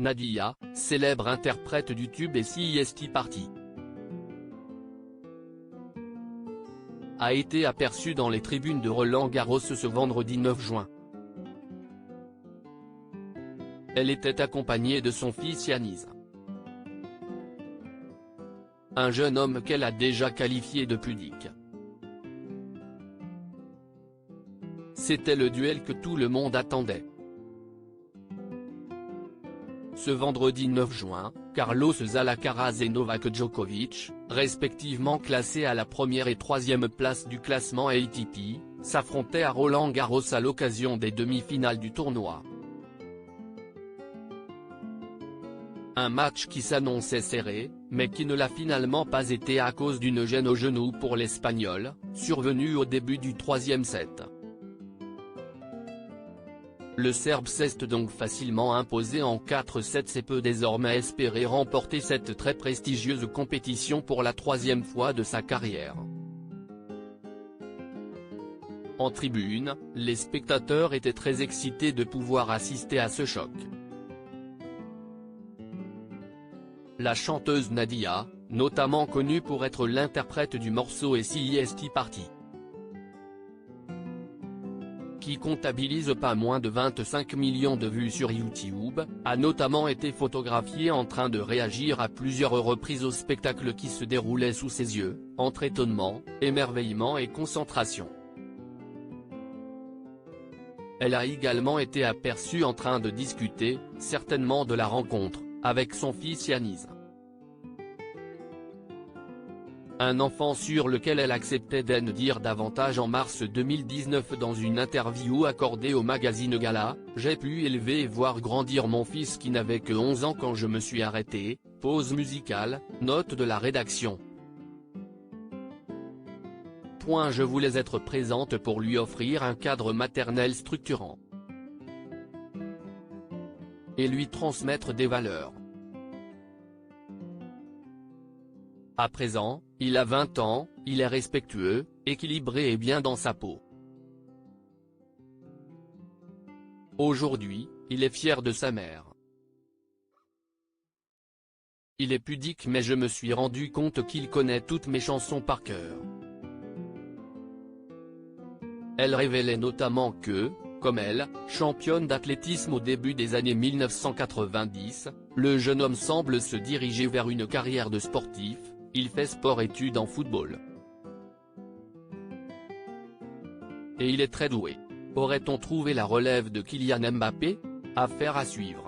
Nadia, célèbre interprète du tube et CIST Party, a été aperçue dans les tribunes de Roland-Garros ce vendredi 9 juin. Elle était accompagnée de son fils Yanis, un jeune homme qu'elle a déjà qualifié de pudique. C'était le duel que tout le monde attendait. Ce vendredi 9 juin, Carlos Alcaraz et Novak Djokovic, respectivement classés à la première et troisième place du classement ATP, s'affrontaient à Roland-Garros à l'occasion des demi-finales du tournoi. Un match qui s'annonçait serré, mais qui ne l'a finalement pas été à cause d'une gêne au genou pour l'Espagnol, survenue au début du troisième set. Le Serbe s'est donc facilement imposé en 4-7 et peut désormais espérer remporter cette très prestigieuse compétition pour la troisième fois de sa carrière. En tribune, les spectateurs étaient très excités de pouvoir assister à ce choc. La chanteuse Nadia, notamment connue pour être l'interprète du morceau et CIST Party, qui comptabilise pas moins de 25 millions de vues sur YouTube, a notamment été photographiée en train de réagir à plusieurs reprises au spectacle qui se déroulait sous ses yeux, entre étonnement, émerveillement et concentration. Elle a également été aperçue en train de discuter, certainement de la rencontre, avec son fils Yanis, un enfant sur lequel elle acceptait d'en dire davantage en mars 2019 dans une interview accordée au magazine Gala. « J'ai pu élever et voir grandir mon fils qui n'avait que 11 ans quand je me suis arrêté », pause musicale, note de la rédaction. Je voulais être présente pour lui offrir un cadre maternel structurant et lui transmettre des valeurs. À présent, il a 20 ans, il est respectueux, équilibré et bien dans sa peau. Aujourd'hui, il est fier de sa mère. Il est pudique mais je me suis rendu compte qu'il connaît toutes mes chansons par cœur. Elle révélait notamment que, comme elle, championne d'athlétisme au début des années 1990, le jeune homme semble se diriger vers une carrière de sportif. Il fait sport-études en football. Et il est très doué. Aurait-on trouvé la relève de Kylian Mbappé? Affaire à suivre.